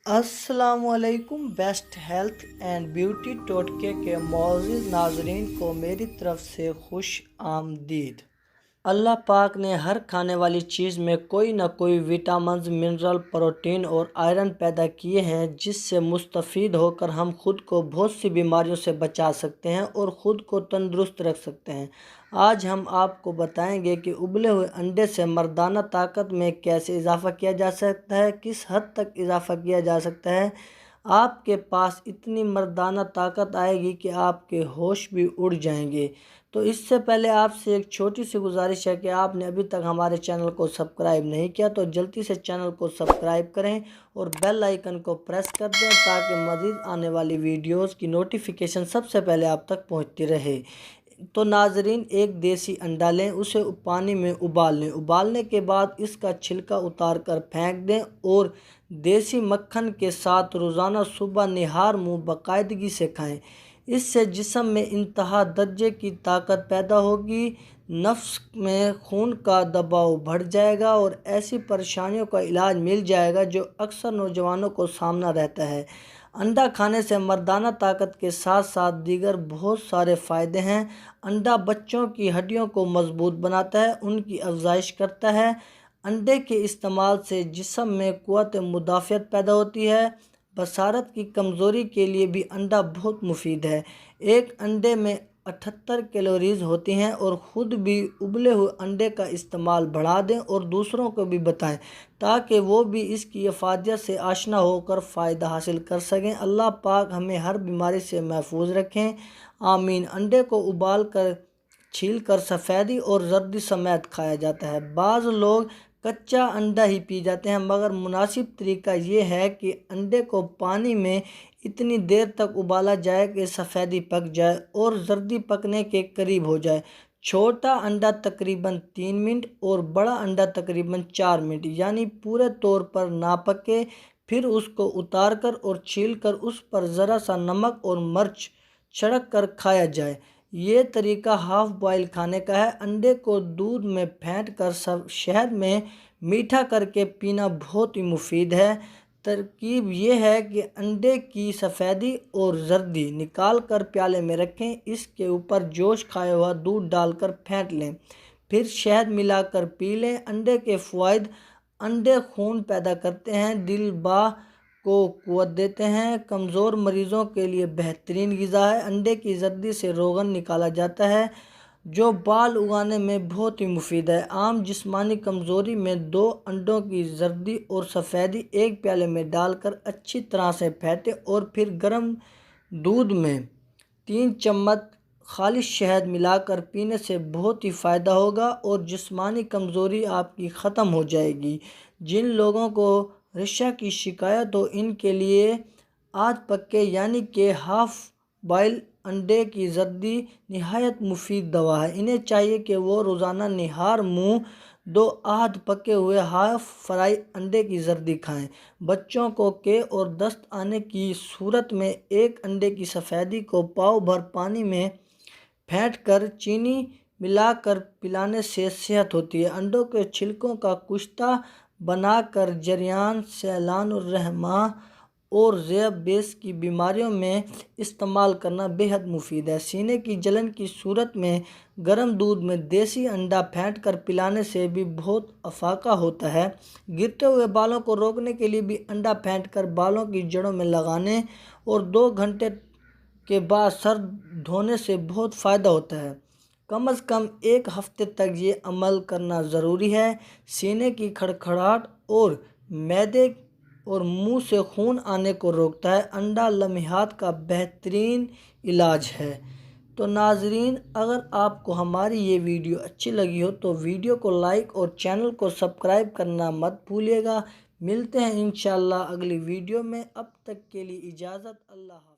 अस्सलाम वालेकुम। Best health and beauty टोटके के मौजूद नाजरीन को मेरी तरफ से खुश आमदीद। अल्लाह पाक ने हर खाने वाली चीज़ में कोई ना कोई विटामिन, मिनरल, प्रोटीन और आयरन पैदा किए हैं जिससे मुस्तफ़ीद होकर हम खुद को बहुत सी बीमारियों से बचा सकते हैं और ख़ुद को तंदुरुस्त रख सकते हैं। आज हम आपको बताएंगे कि उबले हुए अंडे से मर्दाना ताकत में कैसे इजाफ़ा किया जा सकता है, किस हद तक इजाफ़ा किया जा सकता है। आपके पास इतनी मर्दाना ताकत आएगी कि आपके होश भी उड़ जाएंगे। तो इससे पहले आपसे एक छोटी सी गुजारिश है कि आपने अभी तक हमारे चैनल को सब्सक्राइब नहीं किया तो जल्दी से चैनल को सब्सक्राइब करें और बेल आइकन को प्रेस कर दें ताकि मज़ीद आने वाली वीडियोस की नोटिफिकेशन सबसे पहले आप तक पहुंचती रहे। तो नाजरीन, एक देसी अंडा लें, उसे पानी में उबाल लें। उबालने के बाद इसका छिलका उतार कर फेंक दें और देसी मक्खन के साथ रोज़ाना सुबह निहार मुँह बाकायदगी से खाएं। इससे जिस्म में इंतहा दर्जे की ताकत पैदा होगी, नफ्स में खून का दबाव बढ़ जाएगा और ऐसी परेशानियों का इलाज मिल जाएगा जो अक्सर नौजवानों को सामना रहता है। अंडा खाने से मर्दाना ताकत के साथ साथ दीगर बहुत सारे फ़ायदे हैं। अंडा बच्चों की हड्डियों को मजबूत बनाता है, उनकी अफजाइश करता है। अंडे के इस्तेमाल से जिस्म में क़ुव्वत मुदाफ़ियत पैदा होती है। बसारत की कमज़ोरी के लिए भी अंडा बहुत मुफीद है। एक अंडे में 78 कैलोरीज़ होती हैं और ख़ुद भी उबले हुए अंडे का इस्तेमाल बढ़ा दें और दूसरों को भी बताएं ताकि वो भी इसकी अफादियत से आशना होकर फ़ायदा हासिल कर सकें। अल्लाह पाक हमें हर बीमारी से महफूज रखें, आमीन। अंडे को उबाल कर, छील कर सफ़ेदी और जर्दी समेत खाया जाता है। बाज़ लोग कच्चा अंडा ही पी जाते हैं, मगर मुनासिब तरीका ये है कि अंडे को पानी में इतनी देर तक उबाला जाए कि सफ़ेदी पक जाए और जर्दी पकने के करीब हो जाए। छोटा अंडा तकरीबन 3 मिनट और बड़ा अंडा तकरीबन 4 मिनट यानी पूरे तौर पर ना पके। फिर उसको उतार कर और छील कर उस पर ज़रा सा नमक और मिर्च छिड़क कर खाया जाए। ये तरीका हाफ़ बॉयल खाने का है। अंडे को दूध में फेंट कर शहद में मीठा करके पीना बहुत ही मुफीद है। तरकीब ये है कि अंडे की सफ़ेदी और जर्दी निकाल कर प्याले में रखें, इसके ऊपर जोश खाया हुआ दूध डालकर फेंट लें, फिर शहद मिलाकर पी लें। अंडे के फ़वाइद: अंडे खून पैदा करते हैं, दिल बाह को क़ुव्वत देते हैं, कमज़ोर मरीज़ों के लिए बेहतरीन ग़िज़ा है। अंडे की जर्दी से रोगन निकाला जाता है जो बाल उगाने में बहुत ही मुफीद है। आम जिस्मानी कमज़ोरी में 2 अंडों की जर्दी और सफ़ेदी एक प्याले में डालकर अच्छी तरह से फेंटें और फिर गर्म दूध में 3 चम्मच खालिश शहद मिलाकर पीने से बहुत ही फ़ायदा होगा और जिस्मानी कमज़ोरी आपकी ख़त्म हो जाएगी। जिन लोगों को रिशा की शिकायत हो, इनके लिए आध पक्के यानी कि हाफ़ बॉयल अंडे की जर्दी निहायत मुफीद दवा है। इन्हें चाहिए कि वो रोज़ाना निहार मुँह 2 आध पके हुए हाफ़ फ्राई अंडे की जर्दी खाएं। बच्चों को के और दस्त आने की सूरत में एक अंडे की सफ़ेदी को पाव भर पानी में फेंट कर चीनी मिलाकर पिलाने से सेहत होती है। अंडों के छिलकों का कुश्ता बनाकर जरियान, सैलान और रहमा और ज़ियाबेस की बीमारियों में इस्तेमाल करना बेहद मुफीद है। सीने की जलन की सूरत में गर्म दूध में देसी अंडा फेंट कर पिलाने से भी बहुत अफाका होता है। गिरते हुए बालों को रोकने के लिए भी अंडा फेंट कर बालों की जड़ों में लगाने और 2 घंटे के बाद सर धोने से बहुत फ़ायदा होता है। कम से कम 1 हफ़्ते तक ये अमल करना ज़रूरी है। सीने की खड़खड़ाहट और मैदे और मुंह से खून आने को रोकता है। अंडा लम्हात का बेहतरीन इलाज है। तो नाजरीन, अगर आपको हमारी ये वीडियो अच्छी लगी हो तो वीडियो को लाइक और चैनल को सब्सक्राइब करना मत भूलिएगा। मिलते हैं इंशाअल्लाह अगली वीडियो में। अब तक के लिए इजाज़त, अल्लाह।